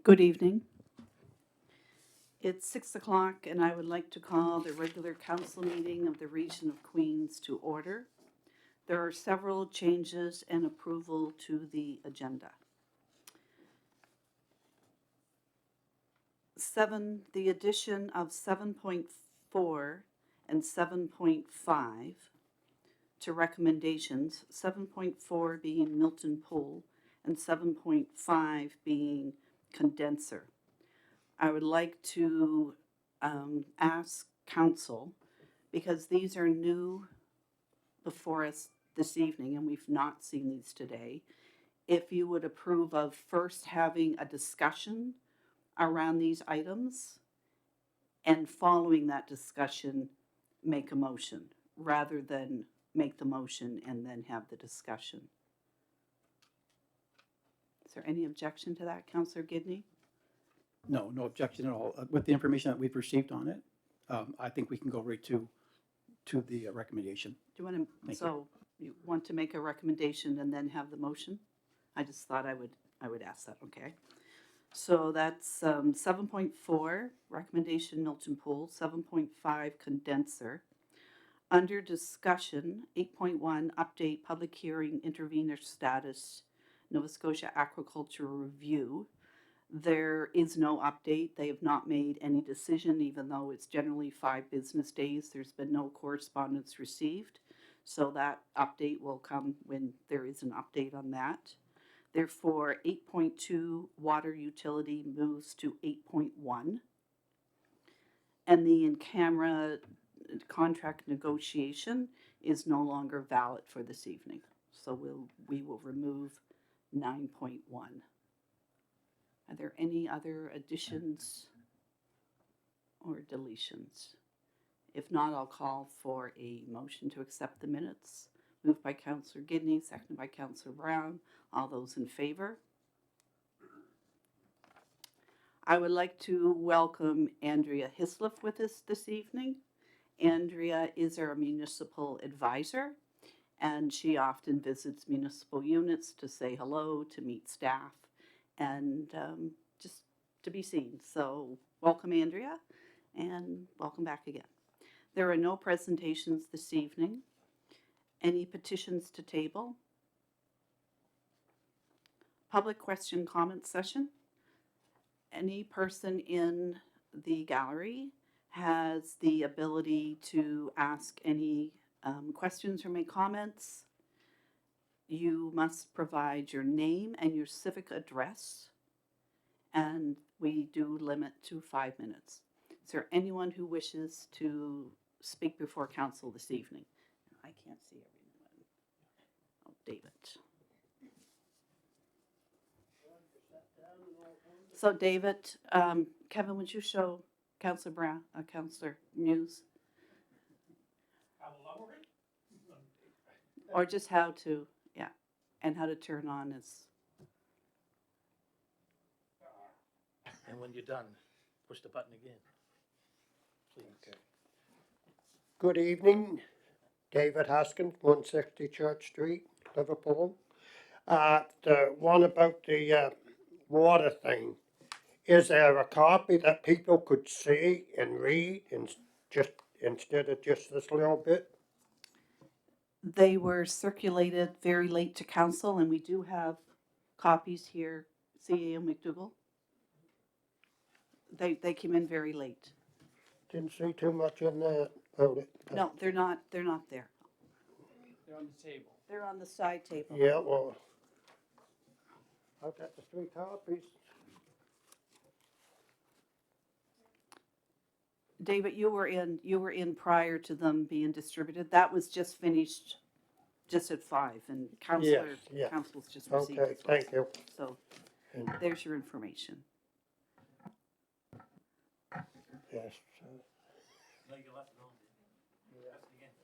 Good evening. It's 6 o'clock, and I would like to call the regular council meeting of the Region of Queens to order. There are several changes and approval to the agenda. 7, the addition of 7.4 and 7.5 to recommendations, 7.4 being Milton Pool and 7.5 being condenser. I would like to ask council, because these are new before us this evening and we've not seen these today, if you would approve of first having a discussion around these items and following that discussion, make a motion rather than make the motion and then have the discussion. Is there any objection to that, Councillor Gidney? No, no objection at all. With the information that we've received on it, I think we can go right to the recommendation. Do you want to, so you want to make a recommendation and then have the motion? I just thought I would ask that, okay. So that's 7.4, recommendation Milton Pool, 7.5 condenser. Under discussion, 8.1, update public hearing intervenor status, Nova Scotia Aquaculture Review. There is no update. They have not made any decision, even though it's generally 5 business days. There's been no correspondence received. So that update will come when there is an update on that. Therefore, 8.2 water utility moves to 8.1. And the in-camera contract negotiation is no longer valid for this evening. So we will remove 9.1. Are there any other additions or deletions? If not, I'll call for a motion to accept the minutes. Moved by Councillor Gidney, seconded by Councillor Brown. All those in favor? I would like to welcome Andrea Hislop with us this evening. Andrea is our municipal advisor, and she often visits municipal units to say hello, to meet staff, and just to be seen. So welcome, Andrea, and welcome back again. There are no presentations this evening. Any petitions to table? Public question comment session. Any person in the gallery has the ability to ask any questions or make comments. You must provide your name and your civic address, and we do limit to 5 minutes. Is there anyone who wishes to speak before council this evening? I can't see everyone. Oh, David. So David, Kevin, would you show Councillor Brown, Councillor Muse? Or just how to, yeah, and how to turn on is. And when you're done, push the button again, please. Okay. Good evening, David Haskin, 160 Church Street, Liverpool. The one about the water thing, is there a copy that people could see and read and just instead of just this little bit? They were circulated very late to council, and we do have copies here. CAO McDougall. They came in very late. Didn't see too much in that about it. No, they're not there. They're on the table. They're on the side table. Yeah, well, I've got the 3 copies. David, you were in prior to them being distributed. That was just finished just at 5, and council's just received Okay, it. Well. thank you. So And there's your information. yes, No, you left it on. yeah, Press it again.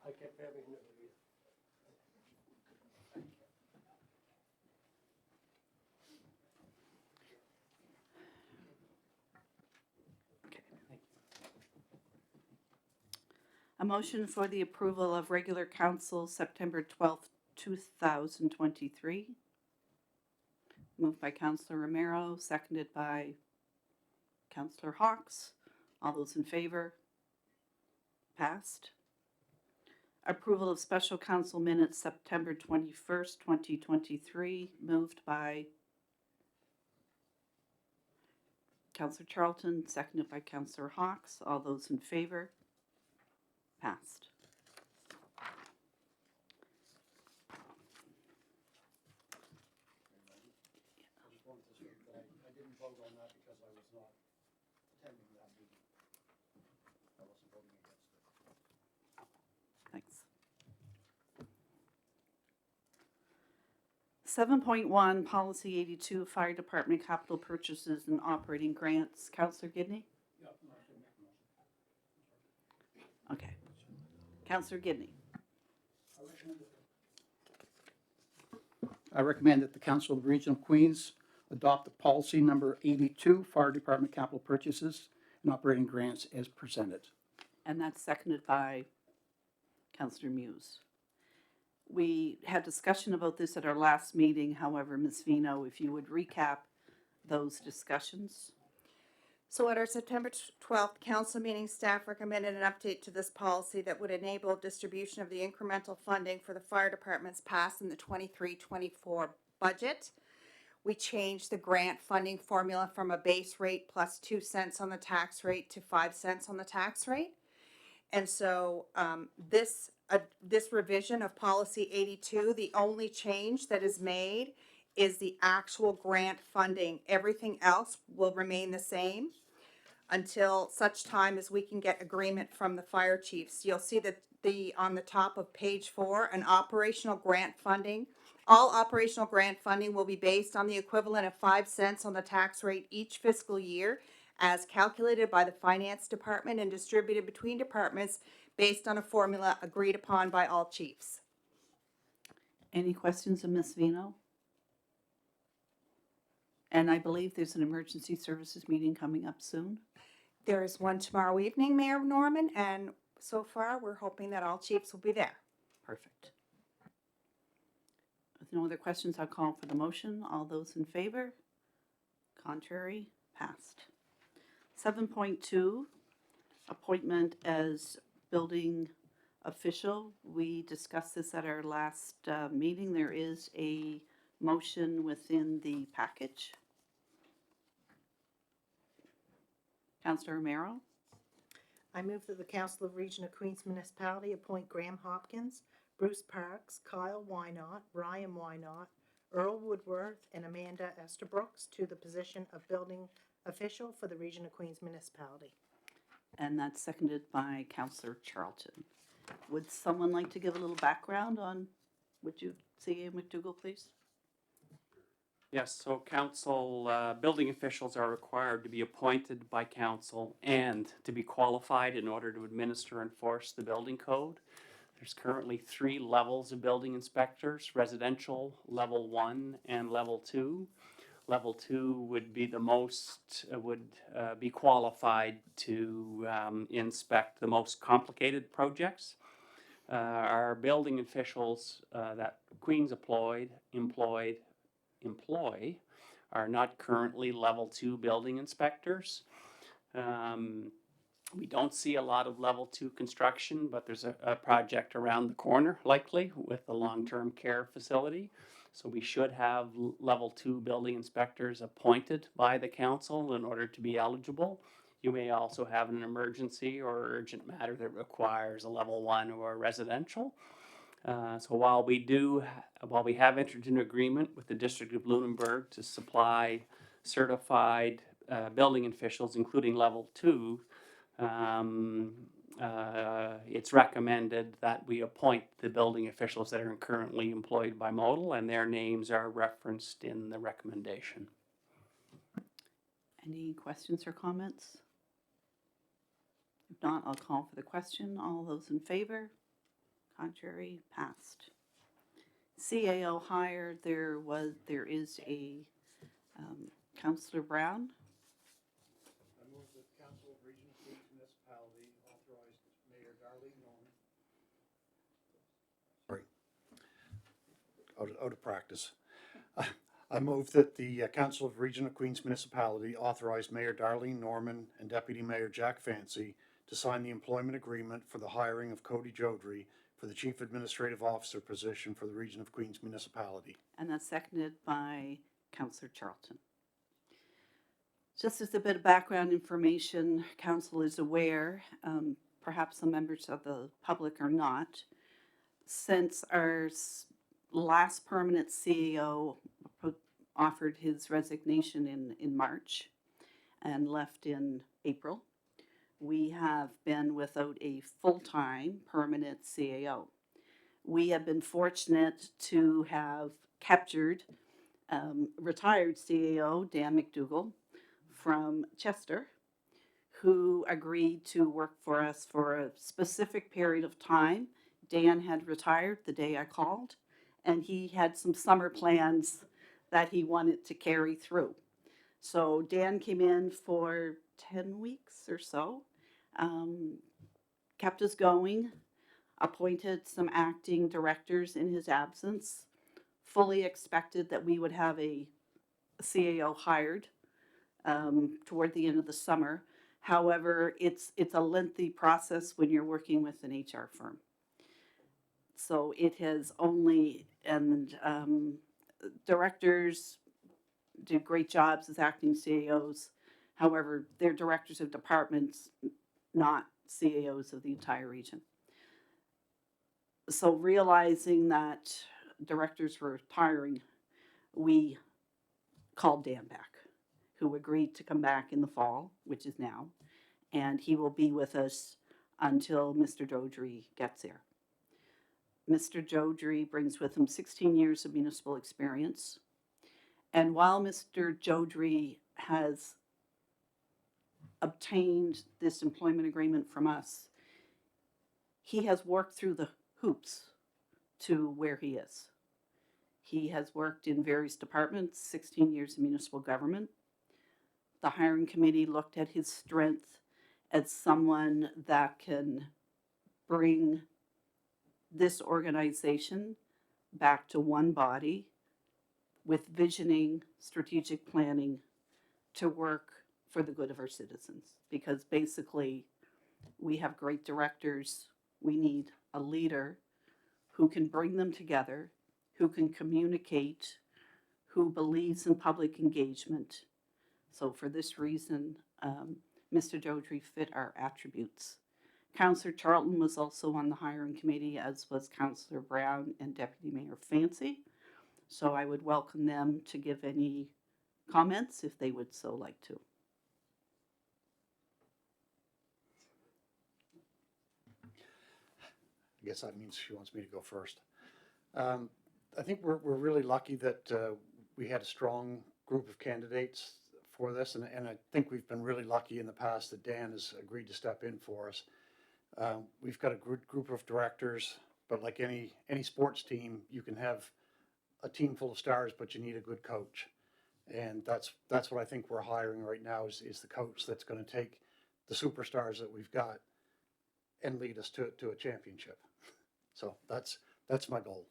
I kept everything. A motion for the approval of regular council September 12th, 2023. Moved by Counselor Romero, seconded by Counselor Hawks. All those in favor? Passed. Approval of special council minutes, September 21st, 2023, moved by Counselor Charlton, seconded by Counselor Hawks. All those in favor? Passed. I just wanted to state that I didn't vote on that because I was not attending that meeting. I wasn't voting against it. Thanks. 7.1, Policy 82, Fire Department Capital Purchases and Operating Grants. Counselor Gidney? Yeah, no, I didn't make a motion. Okay. Counselor Gidney. I recommend that the Council of the Region of Queens adopt the policy number 82, Fire Department Capital Purchases and Operating Grants as presented. And that's seconded by Counselor Muse. We had discussion about this at our last meeting. However, Ms. Vino, if you would recap those discussions. So at our September 12th council meeting, staff recommended an update to this policy that would enable distribution of the incremental funding for the fire departments passed in the 23-24 budget. We changed the grant funding formula from a base rate plus 2 cents on the tax rate to 5 cents on the tax rate. And so this revision of policy 82, the only change that is made is the actual grant funding. Everything else will remain the same until such time as we can get agreement from the fire chiefs. You'll see that on the top of page 4, an operational grant funding. All operational grant funding will be based on the equivalent of 5 cents on the tax rate each fiscal year, as calculated by the finance department and distributed between departments based on a formula agreed upon by all chiefs. Any questions of Ms. Vino? And I believe there's an emergency services meeting coming up soon. There is one tomorrow evening, Mayor Norman, and so far we're hoping that all chiefs will be there. Perfect. With no other questions, I'll call for the motion. All those in favor? Contrary? Passed. 7.2, appointment as building official. We discussed this at our last meeting. There is a motion within the package. Councilor Romero? I move that the Council of Region of Queens Municipality appoint Graham Hopkins, Bruce Parks, Kyle Wynot, Ryan Wynot, Earl Woodworth, and Amanda Estabrooks to the position of building official for the Region of Queens Municipality. And that's seconded by Councilor Charlton. Would someone like to give a little background on, would you, C.A. McDougall, please? Yes, so council, building officials are required to be appointed by council and to be qualified in order to administer and enforce the building code. There's currently 3 levels of building inspectors: residential, level 1, and level 2. Level 2 would be the most, be qualified to inspect the most complicated projects. Our building officials that Queens employ are not currently level 2 building inspectors. We don't see a lot of level 2 construction, but there's a project around the corner likely with a long-term care facility. So we should have level 2 building inspectors appointed by the council in order to be eligible. You may also have an emergency or urgent matter that requires a level 1 or a residential. So while we have entered into agreement with the District of Lunenburg to supply certified building officials, including level 2, it's recommended that we appoint the building officials that are currently employed by Modal, and their names are referenced in the recommendation. Any questions or comments? If not, I'll call for the question. All those in favor? Contrary? Passed. CAO hire, there is a Councillor Brown. I move that the Council of Region of Queens Municipality authorize Mayor Darlene Norman. Sorry. Out of practice. I move that the Council of Region of Queens Municipality authorize Mayor Darlene Norman and Deputy Mayor Jack Fancy to sign the employment agreement for the hiring of Cody Jodry for the Chief Administrative Officer position for the Region of Queens Municipality. And that's seconded by Councillor Charlton. Just as a bit of background information, council is aware, perhaps some members of the public are not, since our last permanent CEO offered his resignation in March and left in April, we have been without a full-time permanent CAO. We have been fortunate to have captured retired CAO Dan McDougall from Chester, who agreed to work for us for a specific period of time. Dan had retired the day I called, and he had some summer plans that he wanted to carry through. So Dan came in for 10 weeks or so, kept us going, appointed some acting directors in his absence, fully expected that we would have a CAO hired toward the end of the summer. However, it's a lengthy process when you're working with an HR firm. So it has only, and directors do great jobs as acting CAOs. However, they're directors of departments, not CAOs of the entire region. So realizing that directors were retiring, we called Dan back, who agreed to come back in the fall, which is now, and he will be with us until Mr. Jodry gets there. Mr. Jodry brings with him 16 years of municipal experience. And while Mr. Jodry has obtained this employment agreement from us, he has worked through the hoops to where he is. He has worked in various departments, 16 years in municipal government. The hiring committee looked at his strength as someone that can bring this organization back to one body with visioning, strategic planning to work for the good of our citizens. Because basically, we have great directors. We need a leader who can bring them together, who can communicate, who believes in public engagement. So for this reason, Mr. Jodry fit our attributes. Councillor Charlton was also on the hiring committee, as was Councillor Brown and Deputy Mayor Fancy. So I would welcome them to give any comments if they would so like to. I guess that means she wants me to go first. I think we're really lucky that we had a strong group of candidates for this, and I think we've been really lucky in the past that Dan has agreed to step in for us. We've got a good group of directors, but like any sports team, you can have a team full of stars, but you need a good coach. And that's what I think we're hiring right now is the coach that's going to take the superstars that we've got and lead us to a championship. So that's my goal.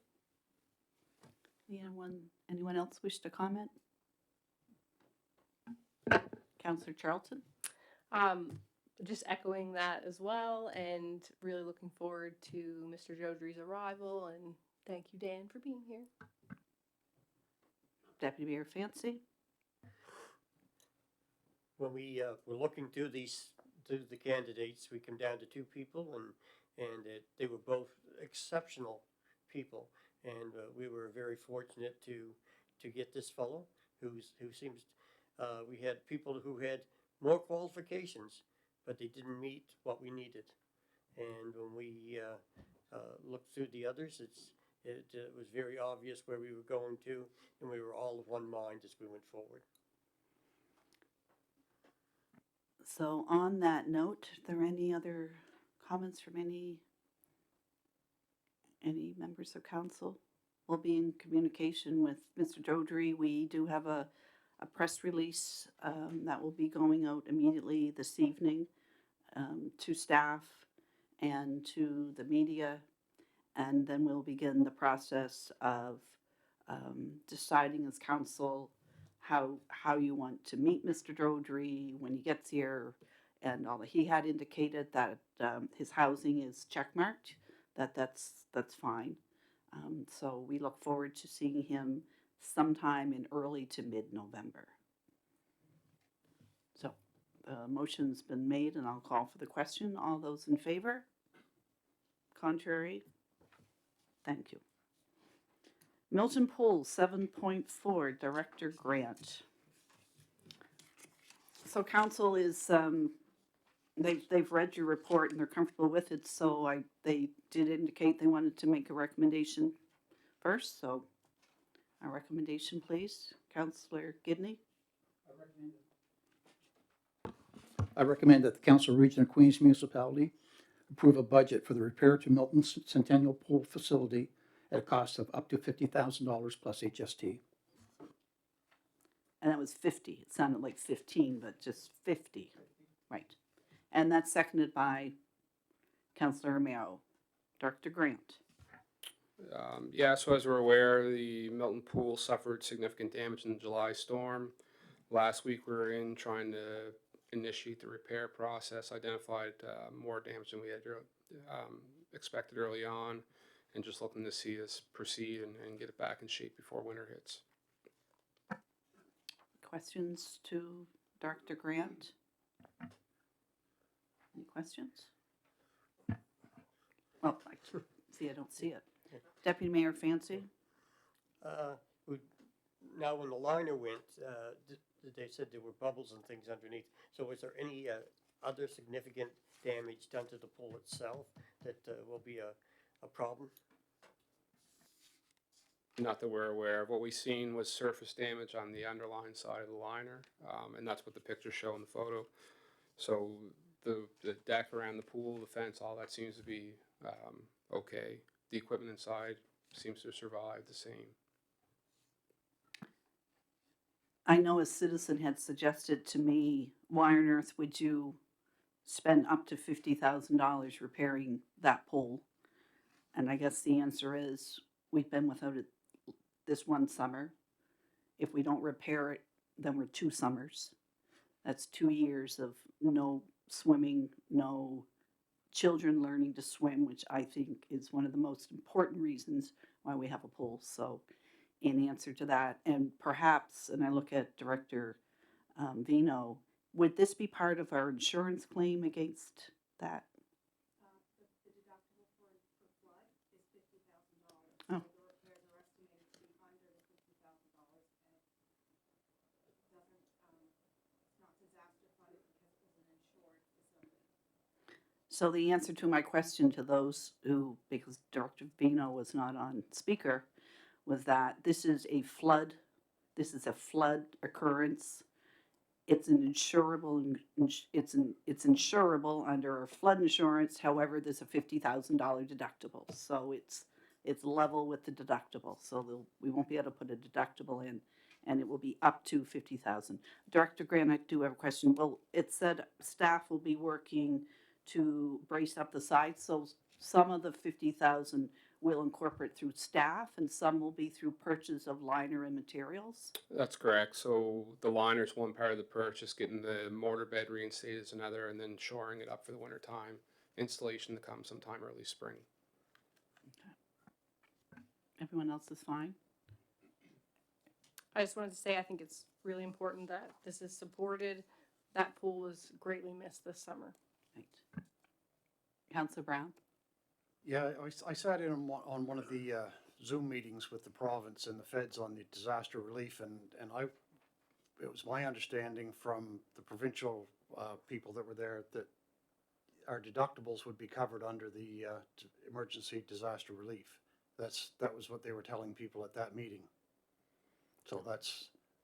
Anyone else wish to comment? Councillor Charlton? Just echoing that as well, and really looking forward to Mr. Jodry's arrival, and thank you, Dan, for being here. Deputy Mayor Fancy? When we were looking through the candidates, we came down to two people, and they were both exceptional people, and we were very fortunate to get this fellow who seems. We had people who had more qualifications, but they didn't meet what we needed. And when we looked through the others, it was very obvious where we were going to, and we were all of one mind as we went forward. So on that note, are there any other comments from any members of council? We'll be in communication with Mr. Jodry. We do have a press release that will be going out immediately this evening to staff and to the media, and then we'll begin the process of deciding as council how you want to meet Mr. Drodry when he gets here, and all that. He had indicated that his housing is checkmarked, that's fine. So we look forward to seeing him sometime in early to mid-November. So the motion's been made, and I'll call for the question. All those in favor? Contrary? Thank you. Milton Pool 7.4 Director Grant. So council is, they've read your report and they're comfortable with it, so they did indicate they wanted to make a recommendation first, so a recommendation, please. Councillor Gidney? I recommend that the Council of Region of Queens Municipality approve a budget for the repair to Milton Centennial Pool Facility at a cost of up to $50,000 plus HST. And that was 50. It sounded like 15, but just 50. Right. And that's seconded by Councillor Romero. Director Grant. Yeah, so as we're aware, the Milton Pool suffered significant damage in the July storm. Last week we were in trying to initiate the repair process, identified more damage than we had expected early on, and just looking to see us proceed and get it back in shape before winter hits. Questions to Director Grant? Any questions? Well, I don't see it. Deputy Mayor Fancy? Now, when the liner went, they said there were bubbles and things underneath. So is there any other significant damage done to the pool itself that will be a problem? Not that we're aware of. What we've seen was surface damage on the underlying side of the liner, and that's what the pictures show in the photo. So the deck around the pool, the fence, all that seems to be okay. The equipment inside seems to survive the same. I know a citizen had suggested to me, why on earth would you spend up to $50,000 repairing that pole? And I guess the answer is, we've been without it this one summer. If we don't repair it, then we're 2 summers. That's 2 years of no swimming, no children learning to swim, which I think is one of the most important reasons why we have a pool. So in answer to that, and perhaps, and I look at Director Vino, would this be part of our insurance claim against that? The deductible for flood is $50,000. Oh. So the repairs are estimated to be under the $50,000, and it doesn't, it's not disaster funded because it was an insured facility. So the answer to my question to those who, because Director Vino was not on speaker, was that this is a flood occurrence. It's an insurable, it's insurable under our flood insurance. However, there's a $50,000 deductible, so it's level with the deductible. So we won't be able to put a deductible in, and it will be up to $50,000. Director Grant, I do have a question. Well, it said staff will be working to brace up the sides, so some of the $50,000 will incorporate through staff, and some will be through purchase of liner and materials? That's correct. So the liner's one part of the purchase, getting the mortar bed reinstated is another, and then shoring it up for the winter time. Installation to come sometime early spring. Okay. Everyone else is fine? I just wanted to say, I think it's really important that this is supported. That pool was greatly missed this summer. Right. Councillor Brown? Yeah, I sat in on one of the Zoom meetings with the province and the feds on the disaster relief, and it was my understanding from the provincial people that were there that our deductibles would be covered under the emergency disaster relief. That was what they were telling people at that meeting. So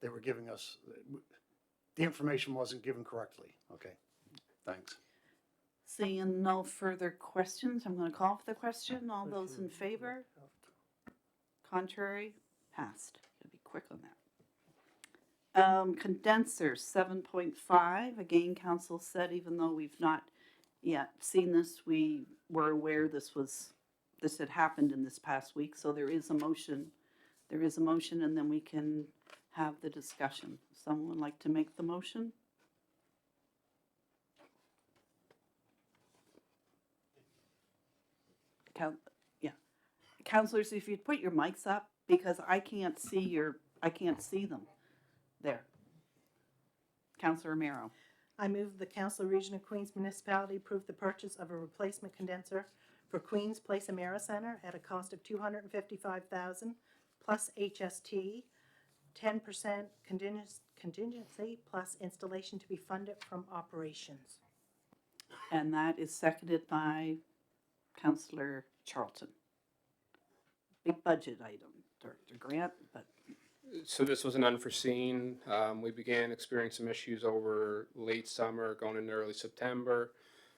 they were giving us, the information wasn't given correctly. Okay, thanks. Seeing no further questions, I'm going to call for the question. All those in favor? Contrary? Passed. Gotta be quick on that. Condenser 7.5. Again, council said even though we've not yet seen this, we were aware this had happened in this past week. So there is a motion There is a motion, and then we can have the discussion. Someone would like to make the motion? Yeah. Counselors, if you'd put your mics up, because I can't see them there. Counselor Romero. I move the Council of Region of Queens Municipality approve the purchase of a replacement condenser for Queens Place Amera Center at a cost of $255,000 plus HST, 10% contingency plus installation to be funded from operations. And that is seconded by Counselor Charlton. Big budget item, Director Grant, but So this was an unforeseen. We began experiencing some issues over late summer, going into early September.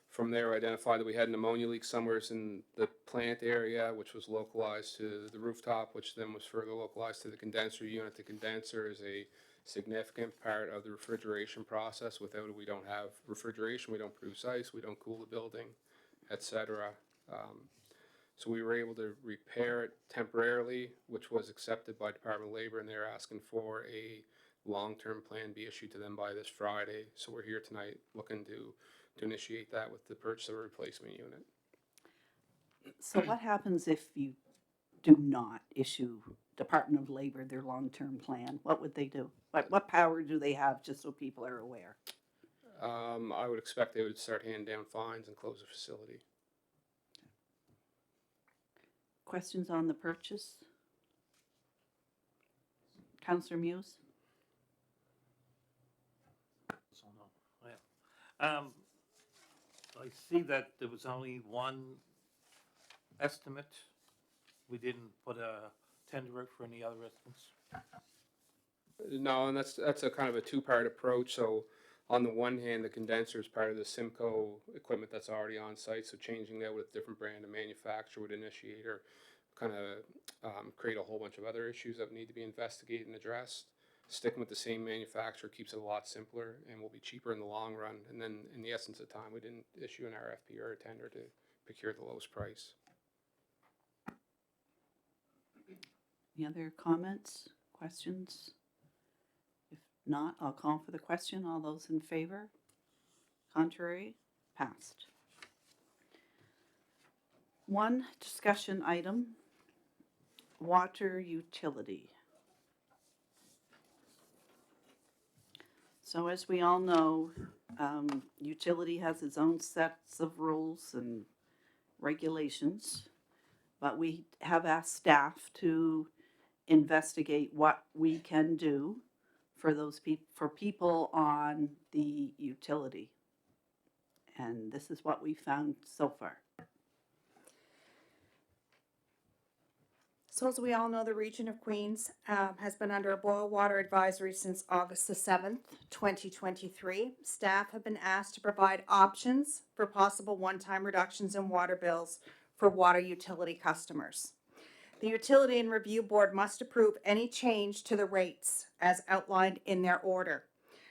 From there, we identified that we had an ammonia leak somewhere in the plant area, which was localized to the rooftop, which then was further localized to the condenser unit. The condenser is a significant part of the refrigeration process. Without it, we don't have refrigeration, we don't produce ice, we don't cool the building, etc. So we were able to repair it temporarily, which was accepted by Department of Labor, and they're asking for a long-term plan be issued to them by this Friday. So we're here tonight looking to initiate that with the purchase of a replacement unit. so what happens if you do not issue Department of Labor their long-term plan? What would they do? What power do they have, just so people are aware? I would expect they would start handing down fines and close the facility. Questions on the purchase? Counselor Muse? So no, yeah. I see that there was only one estimate. We didn't put a tender out for any other estimates. No, and that's a kind of a two-part approach. So on the one hand, the condenser is part of the Simcoe equipment that's already on site. So changing that with a different brand of manufacturer would initiate or kind of create a whole bunch of other issues that need to be investigated and addressed. Sticking with the same manufacturer keeps it a lot simpler and will be cheaper in the long run. And then in the essence of time, we didn't issue an RFP or a tender to procure the lowest price. Any other comments, questions? If not, I'll call for the question. All those in favor? Contrary? Passed. One discussion item, water utility. So as we all know, utility has its own sets of rules and regulations, but we have asked staff to investigate what we can do for those for people on the utility. And this is what we found so far. So as we all know, the region of Queens has been under a boil water advisory since August the 7th, 2023. Staff have been asked to provide options for possible one-time reductions in water bills for water utility customers. The Utility and Review Board must approve any change to the rates as outlined in their order.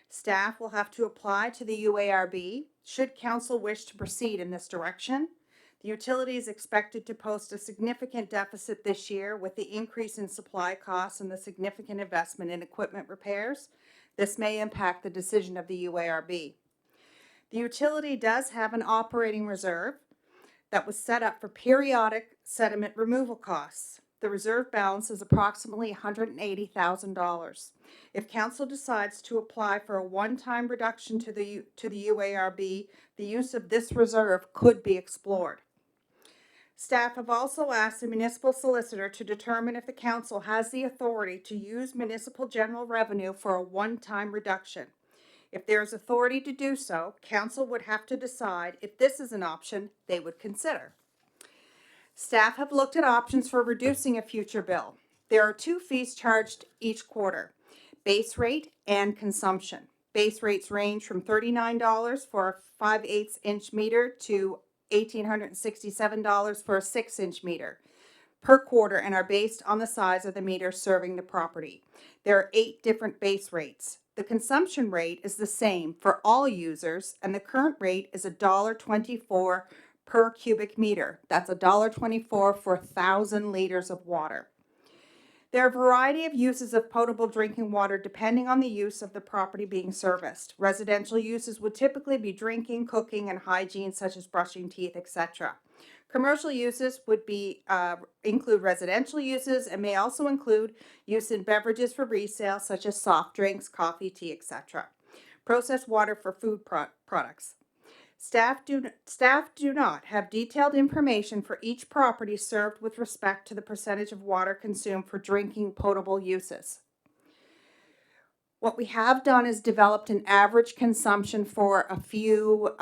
Staff will have to apply to the UARB should council wish to proceed in this direction. The utility is expected to post a significant deficit this year with the increase in supply costs and the significant investment in equipment repairs. This may impact the decision of the UARB. The utility does have an operating reserve that was set up for periodic sediment removal costs. The reserve balance is approximately $180,000. If council decides to apply for a one-time reduction to the UARB, the use of this reserve could be explored. Staff have also asked the municipal solicitor to determine if the council has the authority to use municipal general revenue for a one-time reduction. If there is authority to do so, council would have to decide if this is an option they would consider. Staff have looked at options for reducing a future bill. There are two fees charged each quarter, base rate and consumption. Base rates range from $39 for a 5/8 inch meter to $1,867 for a 6-inch meter per quarter and are based on the size of the meter serving the property. There are 8 different base rates. The consumption rate is the same for all users, and the current rate is $1.24 per cubic meter. That's $1.24 for 1,000 liters of water. There are a variety of uses of potable drinking water depending on the use of the property being serviced. Residential uses would typically be drinking, cooking, and hygiene, such as brushing teeth, etc. Commercial uses would be include residential uses and may also include use in beverages for resale, such as soft drinks, coffee, tea, etc. Processed water for food products. Staff do not have detailed information for each property served with respect to the percentage of water consumed for drinking potable uses. What we have done is developed an average consumption for a few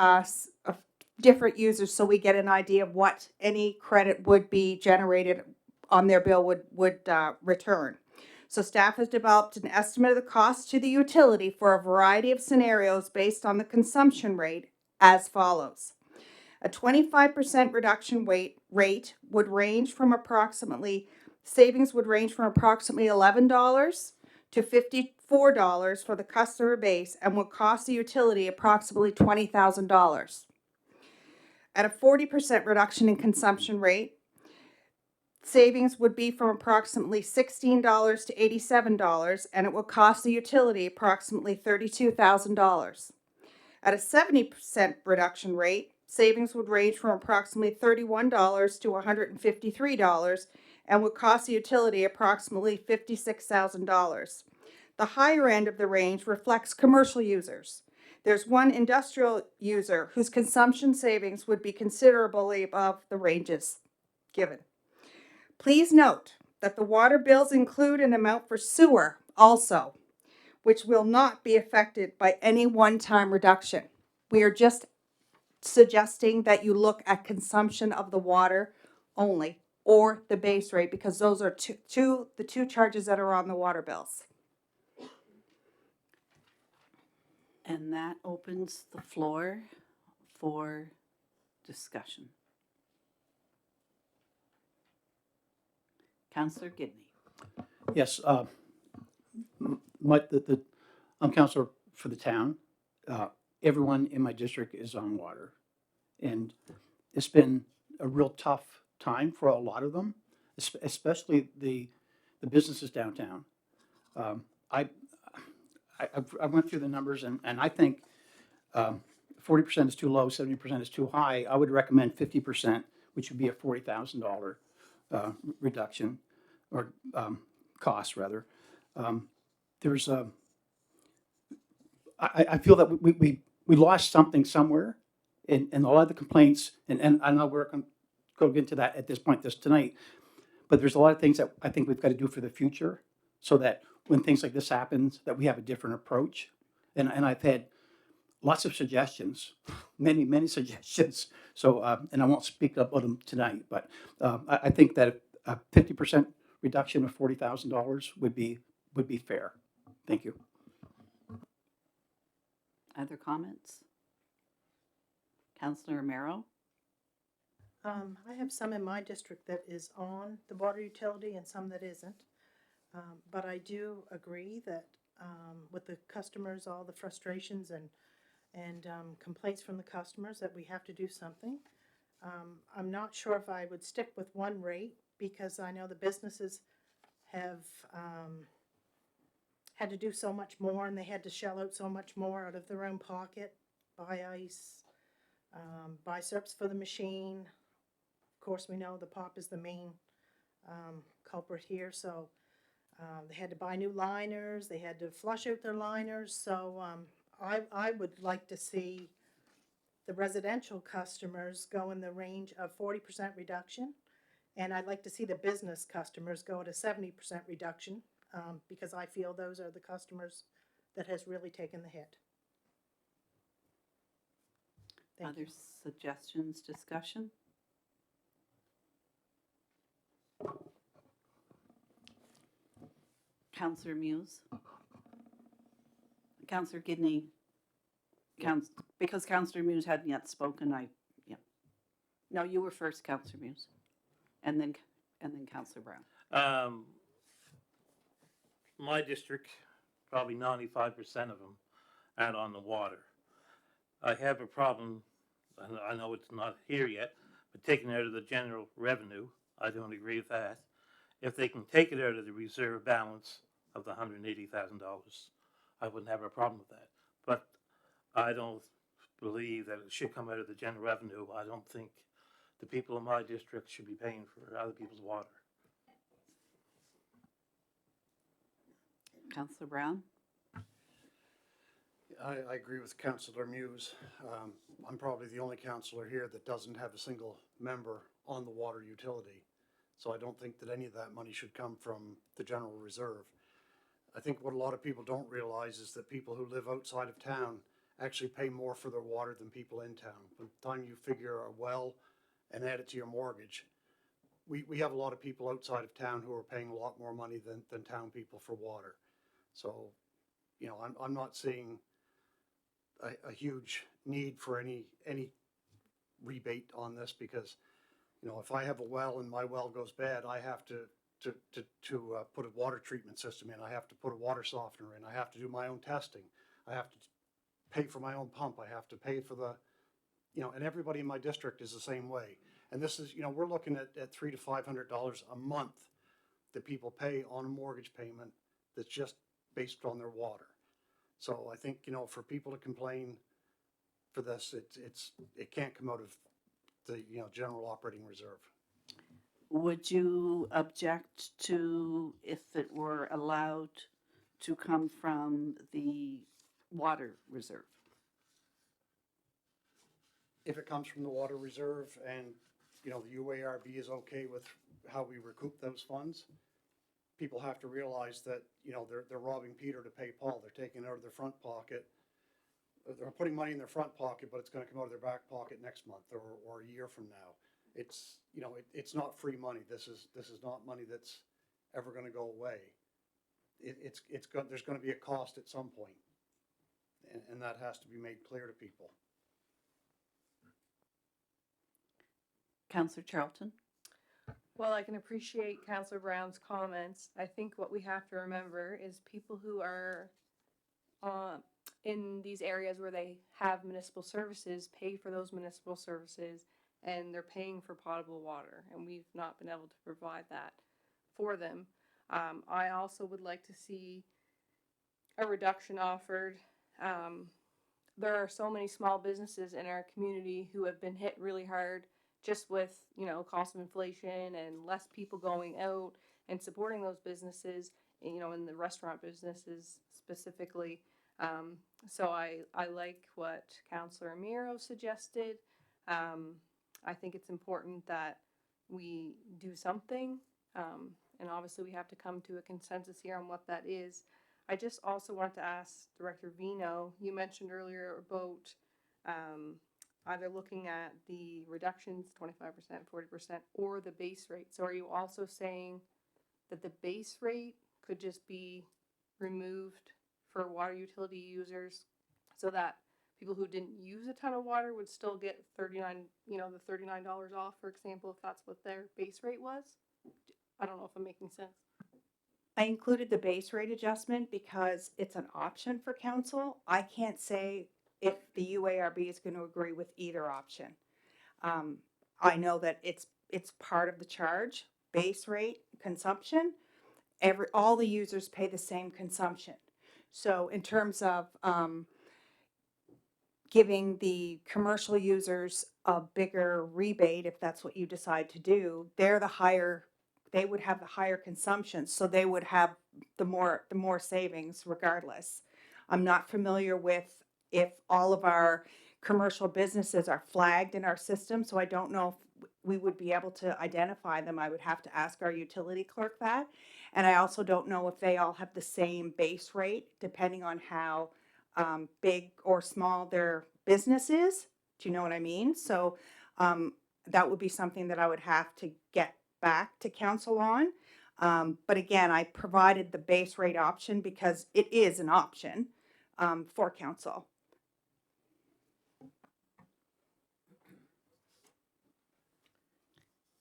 different users, so we get an idea of what any credit would be generated on their bill would return. So staff has developed an estimate of the cost to the utility for a variety of scenarios based on the consumption rate as follows. A 25% reduction rate would range from approximately, savings would range from approximately $11 to $54 for the customer base and would cost the utility approximately $20,000. At a 40% reduction in consumption rate, savings would be from approximately $16 to $87, and it will cost the utility approximately $32,000. At a 70% reduction rate, savings would range from approximately $31 to $153 and would cost the utility approximately $56,000. The higher end of the range reflects commercial users. There's one industrial user whose consumption savings would be considerably above the ranges given. Please note that the water bills include an amount for sewer also, which will not be affected by any one-time reduction. We are just suggesting that you look at consumption of the water only or the base rate, because those are the two charges that are on the water bills. And that opens the floor for discussion. Councillor Gidney. Yes, I'm counselor for the town. Everyone in my district is on water. And it's been a real tough time for a lot of them, especially the businesses downtown. I went through the numbers and I think 40% is too low, 70% is too high. I would recommend 50%, which would be a $40,000 reduction or cost rather. I feel that we lost something somewhere, and a lot of the complaints, and I know we're going to go into that at this point tonight, but there's a lot of things that I think we've got to do for the future so that when things like this happens, that we have a different approach. And I've had lots of suggestions, many suggestions. So, and I won't speak about them tonight, but I think that a 50% reduction of $40,000 would be fair. Thank you. Other comments? Councillor Romero? I have some in my district that is on the water utility and some that isn't. But I do agree that with the customers, all the frustrations and complaints from the customers, that we have to do something. I'm not sure if I would stick with one rate, because I know the businesses have had to do so much more, and they had to shell out so much more out of their own pocket, buy ice, buy syrups for the machine. Of course, we know the pop is the main culprit here, so they had to buy new liners, they had to flush out their liners, so I would like to see the residential customers go in the range of 40% reduction, and I'd like to see the business customers go at a 70% reduction, because I feel those are the customers that has really taken the hit. Thank Other you. suggestions, discussion? Councillor Muse? Councillor Gidney? Because Councillor Muse hadn't yet spoken, No, you were first, Councillor Muse. And then Councillor Brown. My district, probably 95% of them out on the water. I have a problem, and I know it's not here yet, but taking out of the general revenue, I don't agree with that. if they can take it out of the reserve balance of the $180,000, I wouldn't have a problem with that. But I don't believe that it should come out of the general revenue. I don't think the people in my district should be paying for other people's water. Councillor Brown? I agree with Councillor Muse. I'm probably the only councillor here that doesn't have a single member on the water utility. So I don't think that any of that money should come from the general reserve. I think what a lot of people don't realize is that people who live outside of town actually pay more for their water than people in town. By the time you figure a well and add it to your mortgage, we have a lot of people outside of town who are paying a lot more money than town people for water. So, you know, I'm not seeing a huge need for any rebate on this, because, you know, if I have a well and my well goes bad, I have to put a water treatment system in. I have to put a water softener in. I have to do my own testing. I have to pay for my own pump. I have to pay for the, you know, and everybody in my district is the same way. And this is, you know, we're looking at $300 to $500 a month that people pay on a mortgage payment that's just based on their water. So I think, you know, for people to complain for this, it can't come out of the, you know, general operating reserve. Would you object to if it were allowed to come from the water reserve? If it comes from the water reserve and, you know, the UARB is okay with how we recoup those funds, people have to realize that, you know, they're robbing Peter to pay Paul. They're taking it out of their front pocket. They're putting money in their front pocket, but it's going to come out of their back pocket next month or a year from now. It's, you know, it's not free money. This is not money that's ever going to go away. There's going to be a cost at some point, and that has to be made clear to people. Councillor Charlton? Well, I can appreciate Councillor Brown's comments. I think what we have to remember is people who are in these areas where they have municipal services pay for those municipal services, and they're paying for potable water, and we've not been able to provide that for them. I also would like to see a reduction offered. There are so many small businesses in our community who have been hit really hard just with, you know, cost of inflation and less people going out and supporting those businesses, you know, in the restaurant businesses specifically. So I like what Councillor Amiro suggested. I think it's important that we do something, and obviously we have to come to a consensus here on what that is. I just also want to ask Director Vino, you mentioned earlier about either looking at the reductions, 25%, 40%, or the base rate. So are you also saying that the base rate could just be removed for water utility users so that people who didn't use a ton of water would still get the $39 off, for example, if that's what their base rate was? I don't know if I'm making sense. I included the base rate adjustment because it's an option for council. I can't say if the UARB is going to agree with either option. I know that it's part of the charge, base rate, consumption. All the users pay the same consumption. So in terms of giving the commercial users a bigger rebate, if that's what you decide to do, they would have the higher consumption, so they would have the more savings regardless. I'm not familiar with if all of our commercial businesses are flagged in our system, so I don't know if we would be able to identify them. I would have to ask our utility clerk that. And I also don't know if they all have the same base rate, depending on how big or small their business is. Do you know what I mean? So that would be something that I would have to get back to council on. But again, I provided the base rate option because it is an option for council.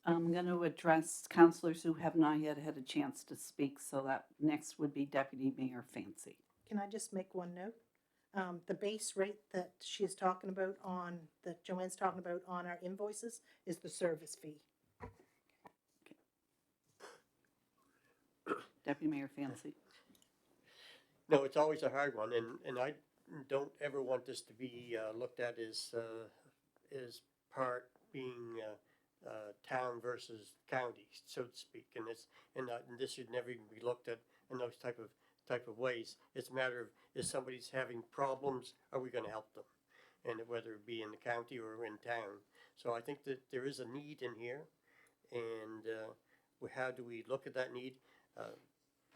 I'm going to address councillors who have not yet had a chance to speak, so that next would be Deputy Mayor Fancy. Can I just make one note? The base rate that she's talking about that Joanne's talking about on our invoices is the service fee. Deputy Mayor Fancy. No, it's always a hard one, and I don't ever want this to be looked at as part being town versus county, so to speak. And this should never even be looked at in those type of ways. It's a matter of, if somebody's having problems, are we going to help them? And whether it be in the county or in town. So I think that there is a need in here, and how do we look at that need?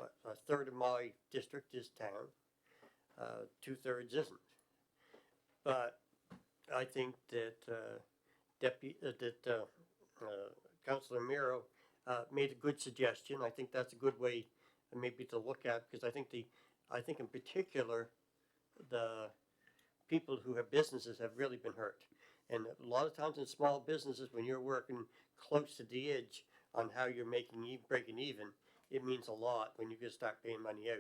A third of my district is town, 2/3 isn't. But I think that Councilor Miro made a good suggestion. I think that's a good way maybe to look at, because I think in particular the people who have businesses have really been hurt. And a lot of times in small businesses, when you're working close to the edge on how you're breaking even, it means a lot when you can start paying money out,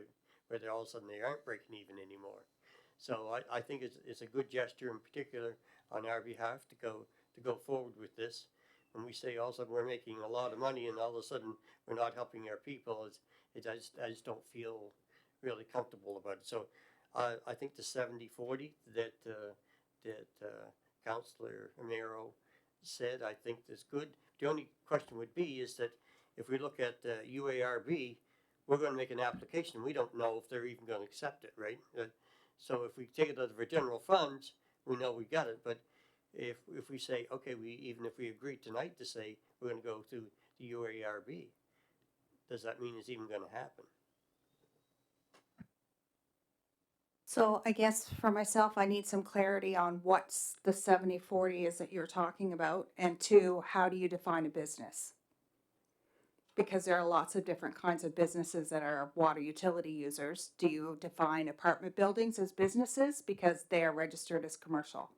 where all of a sudden they aren't breaking even anymore. So I think it's a good gesture, in particular on our behalf, to go forward with this. When we say all of a sudden we're making a lot of money and all of a sudden we're not helping our people, I just don't feel really comfortable about it. So I think the 70-40 that Councilor Amaro said, I think is good. The only question would be is that if we look at UARB, we're going to make an application. We don't know if they're even going to accept it, right? So if we take it out of our general funds, we know we got it. But if we say, okay, even if we agree tonight to say we're going to go through the UARB, does that mean it's even going to happen? So I guess for myself, I need some clarity on what's the 70-40 is that you're talking about, and two, how do you define a business? Because there are lots of different kinds of businesses that are water utility users. Do you define apartment buildings as businesses because they are registered as commercial?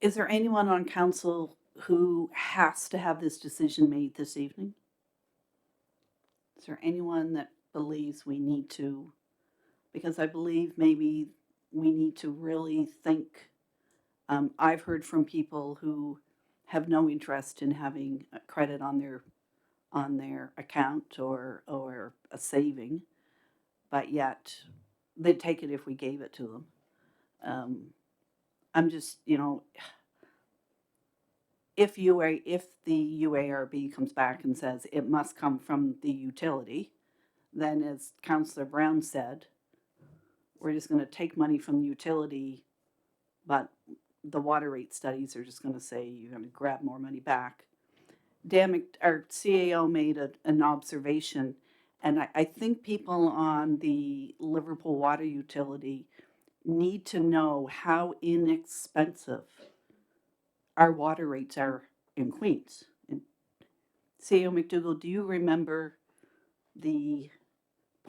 Is there anyone on council who has to have this decision made this evening? Is there anyone that believes we need to? Because I believe maybe we need to really think. I've heard from people who have no interest in having a credit on their account or a saving, but yet they'd take it if we gave it to them. I'm just, if the UARB comes back and says it must come from the utility, then as Councillor Brown said, we're just going to take money from the utility, but the water rate studies are just going to say you're going to grab more money back. Our CAO made an observation, and I think people on the Liverpool water utility need to know how inexpensive our water rates are in Queens. And CAO McDougall, do you remember the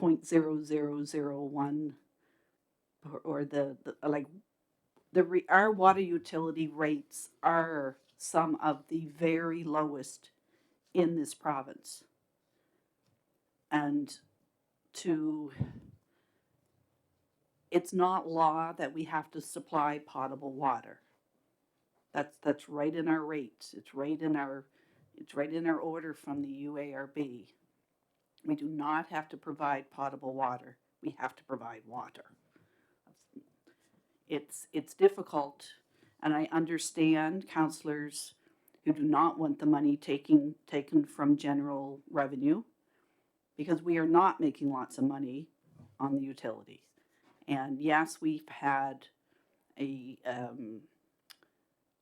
0.0001 or our water utility rates are some of the very lowest in this province. And it's not law that we have to supply potable water. That's right in our rates. It's right in our order from the UARB. We do not have to provide potable water. We have to provide water. It's difficult, and I understand councillors who do not want the money taken from general revenue, because we are not making lots of money on the utilities. And yes, we've had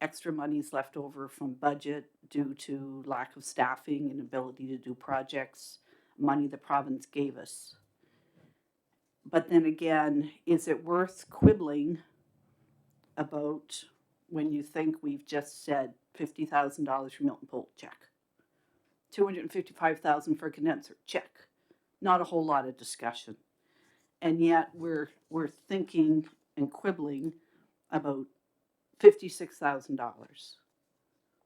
extra monies left over from budget due to lack of staffing and ability to do projects, money the province gave us. But then again, is it worth quibbling about when you think we've just said $50,000 for Milton Pool? Check. $255,000 for a condenser? Check. Not a whole lot of discussion. And yet we're thinking and quibbling about $56,000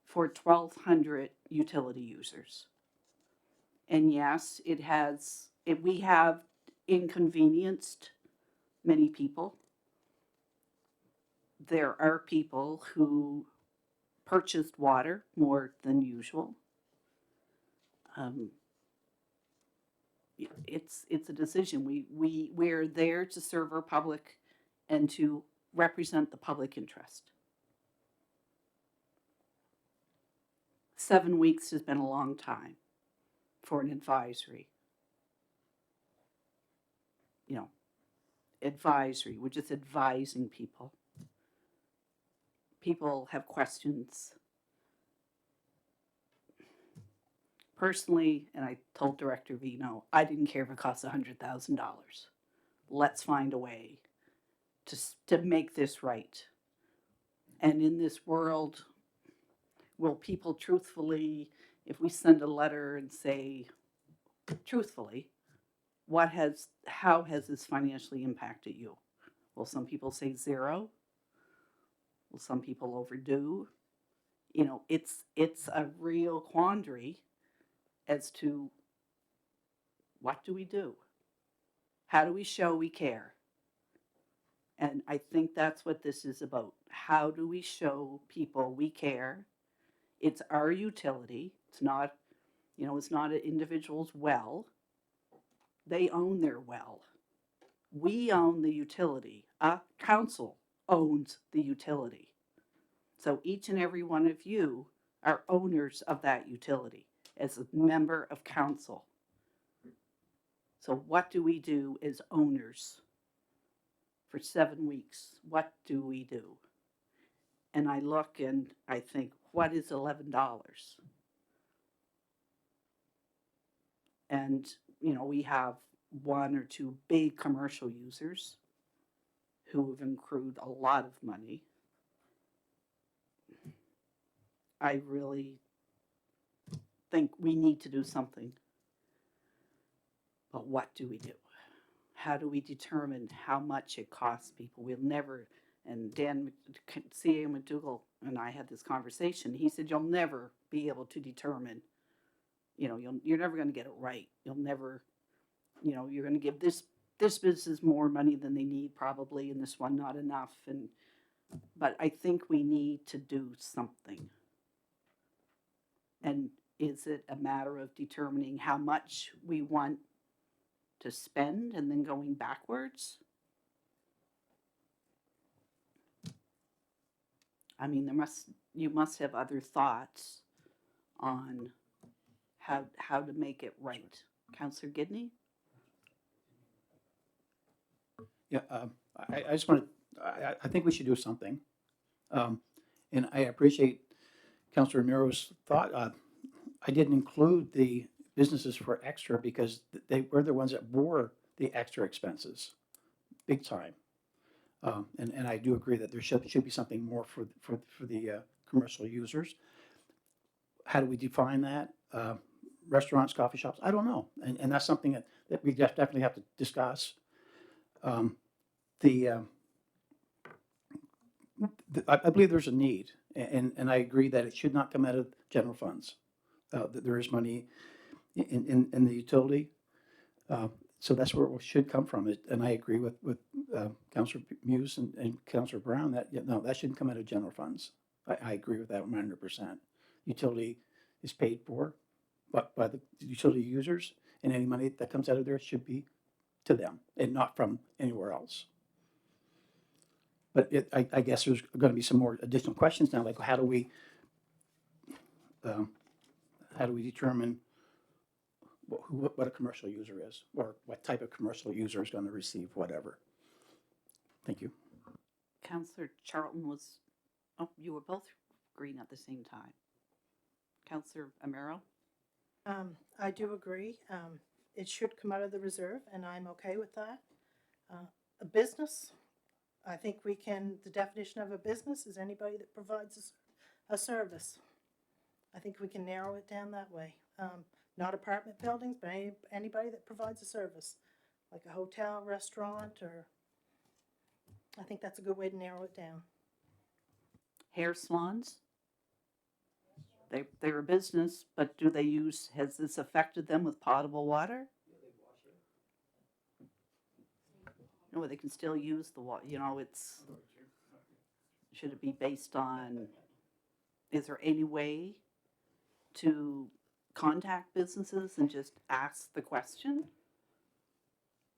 for 1,200 utility users. And yes, we have inconvenienced many people. there are people who purchased water more than usual. Um, it's a decision. We're there to serve our public and to represent the public interest. 7 weeks has been a long time for an advisory. You know, advisory, we're just advising people. People have questions. Personally, and I told Director Vino, I didn't care if it costs $100,000. Let's find a way to make this right. And in this world, will people truthfully, if we send a letter and say, truthfully, how has this financially impacted you? Will some people say 0? Will some people overdo? You know, it's a real quandary as to what do we do? How do we show we care? And I think that's what this is about. How do we show people we care? It's our utility. It's not, it's not an individual's well. They own their well. We own the utility. Council owns the utility. So each and every one of you are owners of that utility as a member of council. So what do we do as owners for 7 weeks? What do we do? And I look and I think, what is $11? And, we have 1 or 2 big commercial users who have accrued a lot of money. I really think we need to do something. But what do we do? How do we determine how much it costs people? We'll never, and C.A. McDougall and I had this conversation. He said, you'll never be able to determine, you're never going to get it right. You'll never, you're going to give this business more money than they need probably, and this one not enough. But I think we need to do something. And is it a matter of determining how much we want to spend and then going backwards? I mean, you must have other thoughts on how to make it right. Councillor Gidney? Yeah, I just want to, I think we should do something. And I appreciate Councillor Miro's thought. I didn't include the businesses for extra because they were the ones that bore the extra expenses, big time. And I do agree that there should be something more for the commercial users. How do we define that? Restaurants, coffee shops? I don't know. And that's something that we definitely have to discuss. I believe there's a need, and I agree that it should not come out of general funds. That there is money in the utility, so that's where it should come from. And I agree with Councillor Muse and Councillor Brown that no, that shouldn't come out of general funds. I agree with that 100%. Utility is paid for, but by the utility users, and any money that comes out of there should be to them and not from anywhere else. But I guess there's going to be some more additional questions now, like how do we determine what a commercial user is, or what type of commercial user is going to receive whatever? Thank you. Councillor Charlton was, you were both green at the same time. Councillor Amaro? I do agree. It should come out of the reserve, and I'm okay with that. A business, I think the definition of a business is anybody that provides a service. I think we can narrow it down that way. Not apartment buildings, but anybody that provides a service, like a hotel, restaurant, or I think that's a good way to narrow it down. Hair salons? They're a business, but has this affected them with potable water? No, they can still use the water, it's. Should it be based on, is there any way to contact businesses and just ask the question?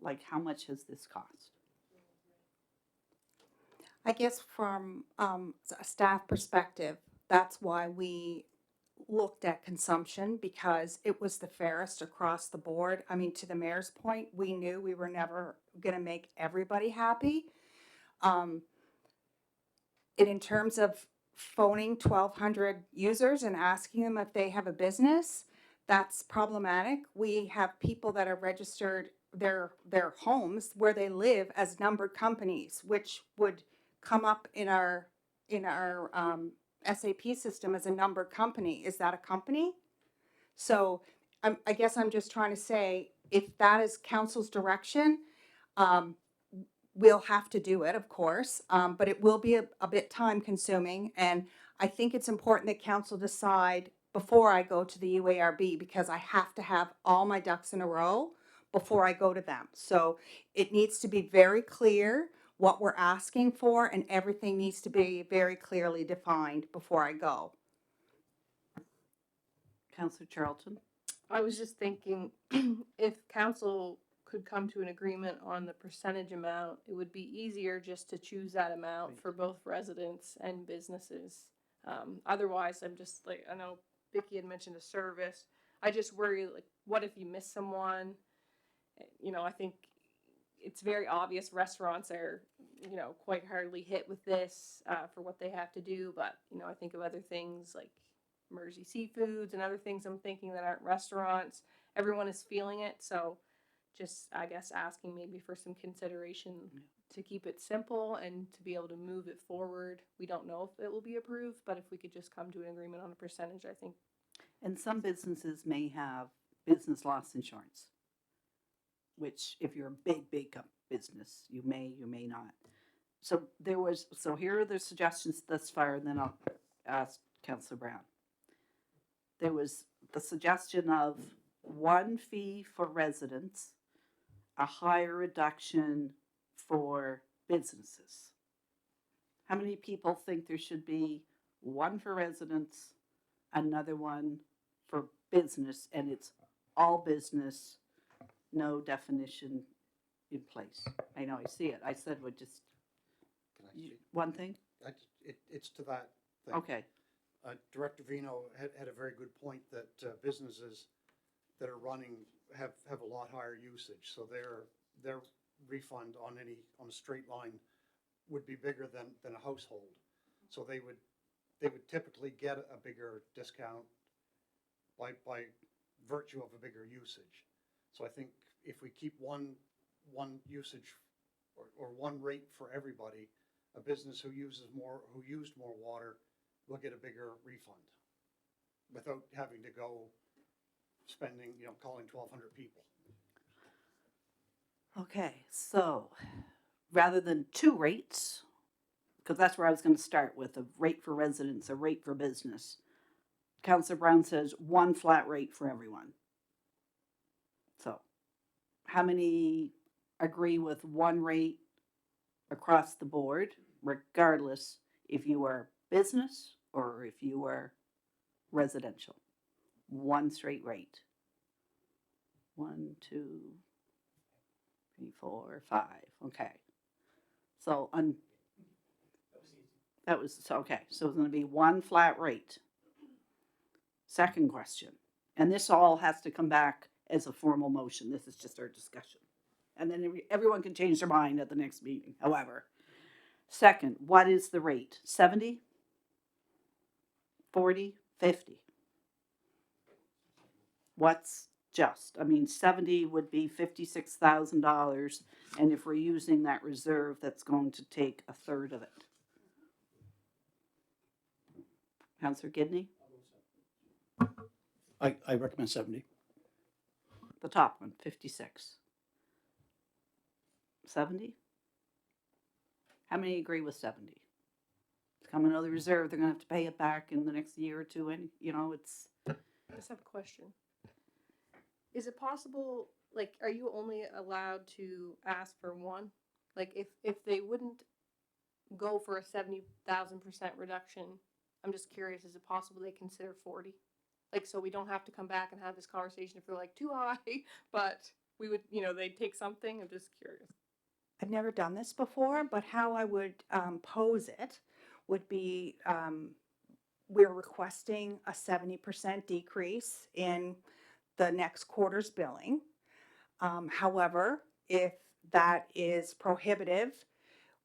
Like, how much has this cost? I guess from a staff perspective, that's why we looked at consumption, because it was the fairest across the board. I mean, to the mayor's point, we knew we were never going to make everybody happy. And in terms of phoning 1,200 users and asking them if they have a business, that's problematic. We have people that are registered their homes where they live as numbered companies, which would come up in our SAP system as a numbered company. Is that a company? So I guess I'm just trying to say, if that is council's direction, um, we'll have to do it, of course, but it will be a bit time consuming. And I think it's important that council decide before I go to the UARB, because I have to have all my ducks in a row before I go to them. So it needs to be very clear what we're asking for, and everything needs to be very clearly defined before I go. Councillor Charlton? I was just thinking, if council could come to an agreement on the percentage amount, it would be easier just to choose that amount for both residents and businesses. Otherwise, I'm just like, I know Vicky had mentioned a service. I just worry, like, what if you miss someone? You know, I think it's very obvious restaurants are, you know, quite hardly hit with this for what they have to do. But, you know, I think of other things like Mersey Seafoods and other things I'm thinking that aren't restaurants. Everyone is feeling it. So just, I guess, asking maybe for some consideration to keep it simple and to be able to move it forward. We don't know if it will be approved, but if we could just come to an agreement on a percentage, I think. And some businesses may have business loss insurance, which if you're a big business, you may not. So here are the suggestions thus far, and then I'll ask Councillor Brown. There was the suggestion of one fee for residents, a higher reduction for businesses. How many people think there should be one for residents, another one for business, and it's all business, no definition in place? I know, I see it. I said would just, Can I speak? one thing? It's to that thing. Okay, Director Vino had a very good point that businesses that are running have a lot higher usage, so their refund on a straight line would be bigger than a household. So they would typically get a bigger discount by virtue of a bigger usage. So I think if we keep one usage or one rate for everybody, a business who used more water will get a bigger refund without having to go spending, calling 1,200 people. okay, so rather than two rates, because that's where I was going to start with, a rate for residents, a rate for business. Councillor Brown says one flat rate for everyone. So how many agree with one rate across the board, regardless if you are business or if you are residential? One straight rate. 1, 2, 3, 4, 5. Okay. So that was okay. So it's going to be one flat rate. Second question, and this all has to come back as a formal motion. This is just our discussion, and then everyone can change their mind at the next meeting. However, second, what is the rate? 70, 40, 50? What's just? I mean, 70 would be $56,000, and if we're using that reserve, that's going to take a third of it. Councillor Gidney? I recommend 70. The top one, 56. 70? How many agree with 70? It's coming out of the reserve. They're going to have to pay it back in the next year or two. And, it's... I just have a question. Is it possible, like, are you only allowed to ask for one? Like, if they wouldn't go for a 70,000% reduction. I'm just curious, is it possible they consider 40? Like, so we don't have to come back and have this conversation if they're like too high, but we would, they'd take something. I'm just curious. I've never done this before, but how I would pose it would be we're requesting a 70% decrease in the next quarter's billing. However, if that is prohibitive,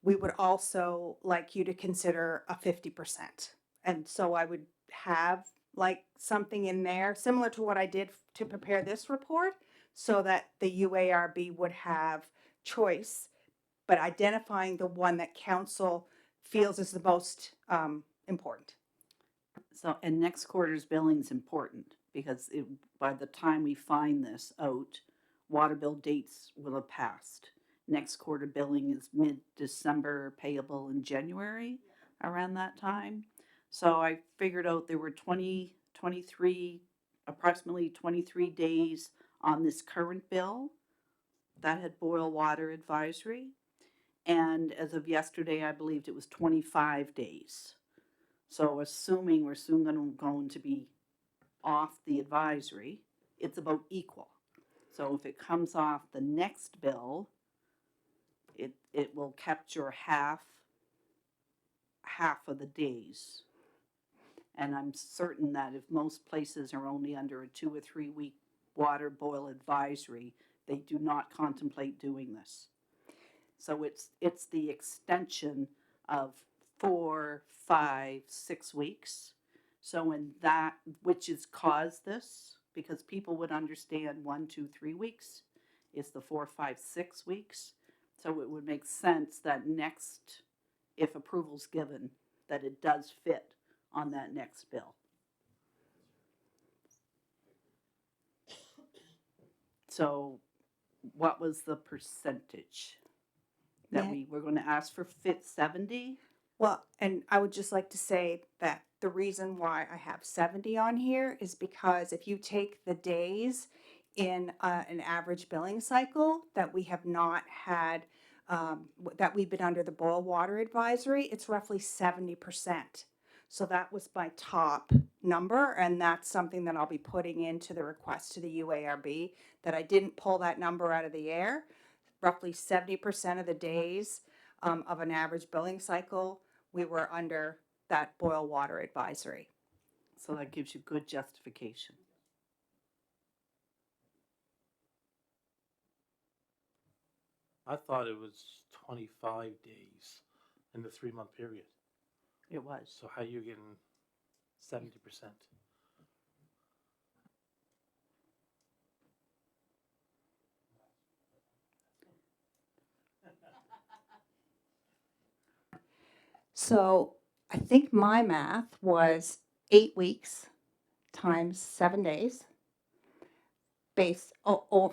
we would also like you to consider a 50%. And so I would have like something in there similar to what I did to prepare this report so that the UARB would have choice, but identifying the one that council feels is the most important. So, and next quarter's billing is important because by the time we find this out, water bill dates will have passed. Next quarter billing is mid-December, payable in January, around that time. So I figured out there were 23, approximately 23 days on this current bill that had boil water advisory. And as of yesterday, I believed it was 25 days. So assuming we're soon going to be off the advisory, it's about equal. So if it comes off the next bill, it will capture half of the days. And I'm certain that if most places are only under a 2 or 3 week water boil advisory, they do not contemplate doing this. So it's the extension of 4, 5, 6 weeks. So in that, which has caused this, because people would understand 1, 2, 3 weeks is the 4, 5, 6 weeks. So it would make sense that next, if approval's given, that it does fit on that next bill. So what was the percentage that we were going to ask for? 70? Well, and I would just like to say that the reason why I have 70 on here is because if you take the days in an average billing cycle that we have not had, that we've been under the boil water advisory, it's roughly 70%. So that was my top number, and that's something that I'll be putting into the request to the UARB, that I didn't pull that number out of the air. Roughly 70% of the days of an average billing cycle, we were under that boil water advisory. So that gives you good justification. I thought it was 25 days in the 3-month period. It was. So how you getting 70%? So I think my math was 8 weeks times 7 days, based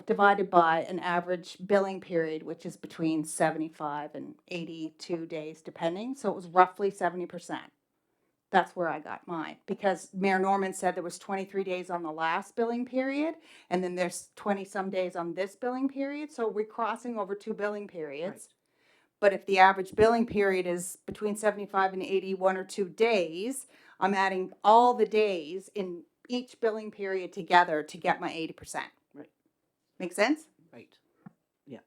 divided by an average billing period, which is between 75 and 82 days, depending. So it was roughly 70%. That's where I got mine, because Mayor Norman said there was 23 days on the last billing period, and then there's 20 some days on this billing period. So we're crossing over 2 billing periods. Right. But if the average billing period is between 75 and 81 or 2 days, I'm adding all the days in each billing period together to get my 80%. Right. Make sense? Right. Yeah.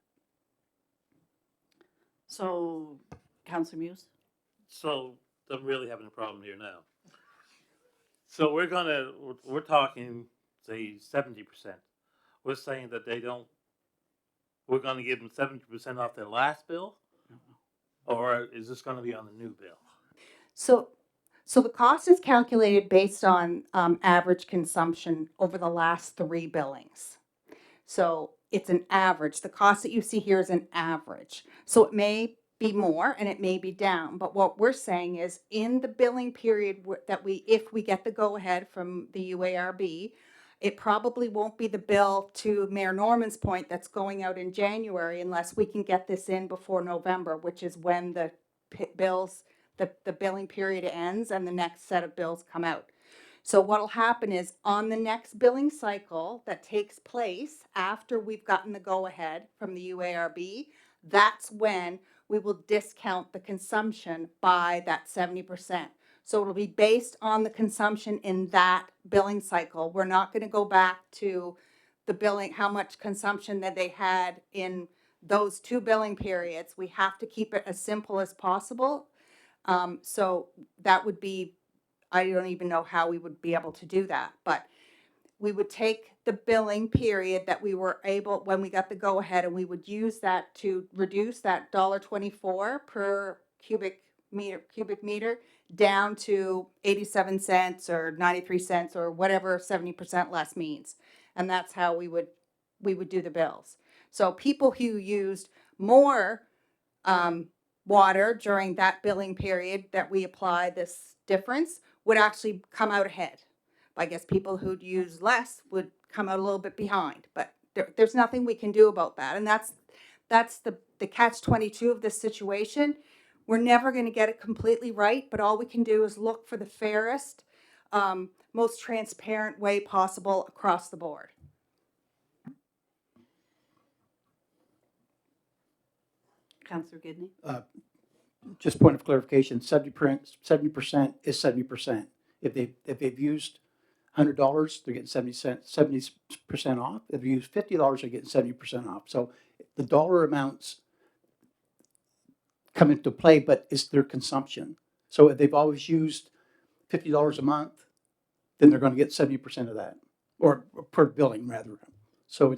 So, Councillor Muse? So I'm really having a problem here now. So we're talking, say, 70%. We're saying that we're gonna give them 70% off their last bill? Or is this gonna be on the new bill? So the cost is calculated based on average consumption over the last 3 billings. So it's an average. The cost that you see here is an average. So it may be more and it may be down. But what we're saying is in the billing period that if we get the go ahead from the UARB, it probably won't be the bill, to Mayor Norman's point, that's going out in January unless we can get this in before November, which is when the billing period ends and the next set of bills come out. So what'll happen is on the next billing cycle that takes place after we've gotten the go ahead from the UARB, that's when we will discount the consumption by that 70%. So it'll be based on the consumption in that billing cycle. We're not going to go back to the billing, how much consumption that they had in those 2 billing periods. We have to keep it as simple as possible. So that would be, I don't even know how we would be able to do that, but we would take the billing period that we were able, when we got the go-ahead, and we would use that to reduce that $1.24 per cubic meter down to 87 cents or 93 cents or whatever 70% less means. And that's how we would do the bills. So people who used more water during that billing period that we apply this difference would actually come out ahead. I guess people who'd use less would come out a little bit behind, but there's nothing we can do about that. And that's the catch-22 of this situation. We're never going to get it completely right, but all we can do is look for the fairest, most transparent way possible across the board. Councillor Gidney? Just point of clarification, 70% is 70%. If they've used $100, they're getting 70% off. If they use $50, they're getting 70% off. So the dollar amounts come into play, but it's their consumption. So if they've always used $50 a month, then they're going to get 70% of that, or per billing rather. So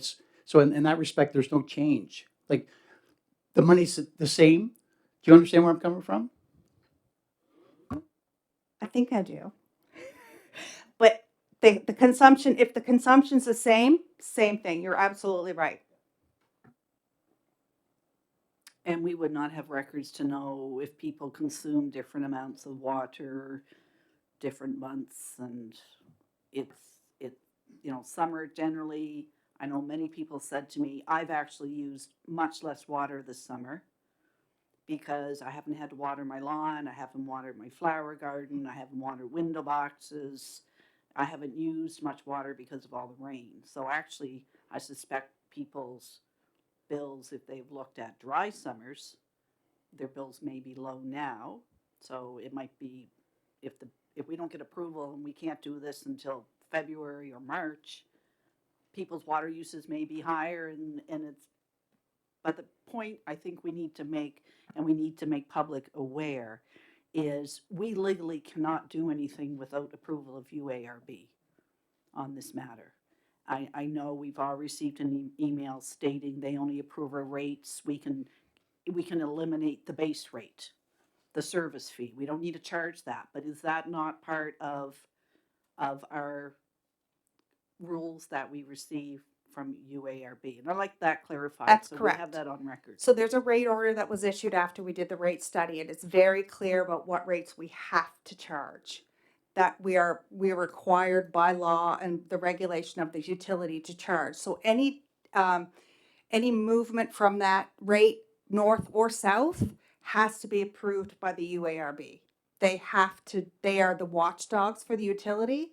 in that respect, there's no change. Like the money's the same. Do you understand where I'm coming from? I think I do. But the consumption, if the consumption's the same thing. You're absolutely right. And we would not have records to know if people consume different amounts of water, different months, and summer generally, I know many people said to me, I've actually used much less water this summer because I haven't had to water my lawn, I haven't watered my flower garden, I haven't watered window boxes, I haven't used much water because of all the rain. So actually, I suspect people's bills, if they've looked at dry summers, their bills may be low now. So it might be, if we don't get approval and we can't do this until February or March, people's water uses may be higher, but the point I think we need to make, and we need to make public aware, is we legally cannot do anything without approval of UARB on this matter. I know we've all received an email stating they only approve our rates. We can eliminate the base rate, the service fee. We don't need to charge that, but is that not part of our rules that we receive from UARB? And I'd like that clarified. That's so correct. We have that on record. So there's a rate order that was issued after we did the rate study, and it's very clear about what rates we have to charge. That we are required by law and the regulation of the utility to charge. So any movement from that rate, north or south, has to be approved by the UARB. They are the watchdogs for the utility,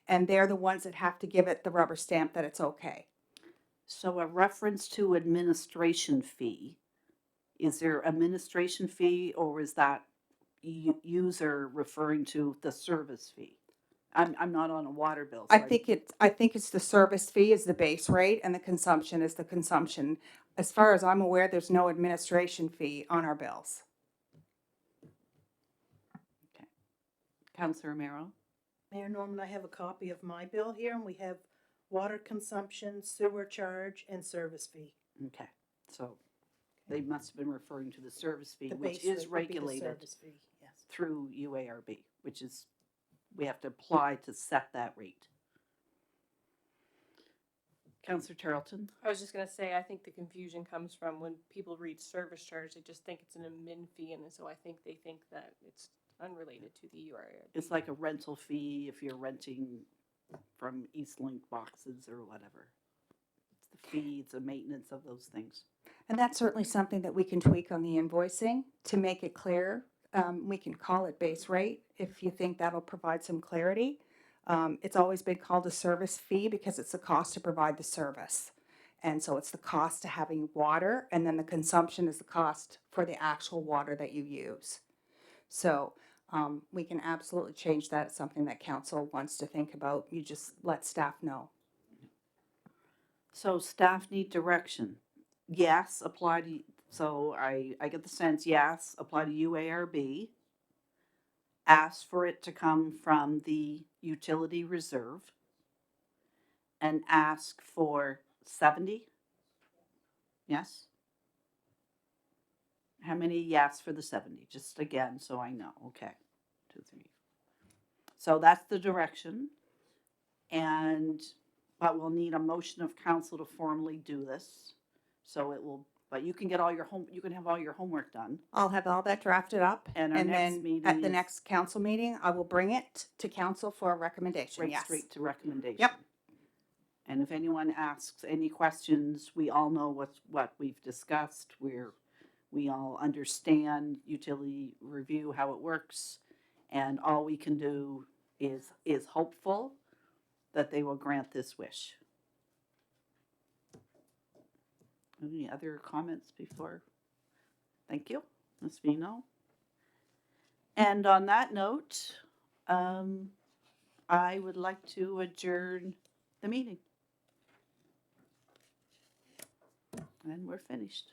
and they're the ones that have to give it the rubber stamp that it's okay. So a reference to administration fee, is there administration fee, or is that user referring to the service fee? I'm not on a water bill. So I think it's the service fee is the base rate, and the consumption is the consumption. As far as I'm aware, there's no administration fee on our bills. Okay. Councillor Romero? Mayor Norman, I have a copy of my bill here, and we have water consumption, sewer charge, and service fee. Okay. So they must have been referring to the service fee, The which base is rate would be the regulated service fee, yes. through UARB, which is, we have to apply to set that rate. Councillor Tarleton? I was just gonna say, I think the confusion comes from when people read service charge, they just think it's an admin fee, and so I think they think that it's unrelated to the URA. It's like a rental fee if you're renting from Eastlink boxes or whatever. It's the fee, it's the maintenance of those things. And that's certainly something that we can tweak on the invoicing to make it clear. We can call it base rate if you think that'll provide some clarity. It's always been called a service fee because it's the cost to provide the service. And so it's the cost of having water, and then the consumption is the cost for the actual water that you use. So we can absolutely change that. It's something that council wants to think about. You just let staff know. So staff need direction. Yes, apply to, so I get the sense, yes, apply to UARB. Ask for it to come from the utility reserve. And ask for 70? Yes? How many yes for the 70? Just again, so I know. Okay. 2, 3. So that's the direction. But we'll need a motion of council to formally do this. So it will, but you can get you can have all your homework done. I'll have all that drafted up, And our next then meeting at the is- next council meeting, I will bring it to council for a recommendation, Right yes. straight to recommendation. Yep. And if anyone asks any questions, we all know what we've discussed. We all understand utility review, how it works. And all we can do is hopeful that they will grant this wish. Any other comments before? Thank you, Ms. Vino. And on that note, I would like to adjourn the meeting. And we're finished.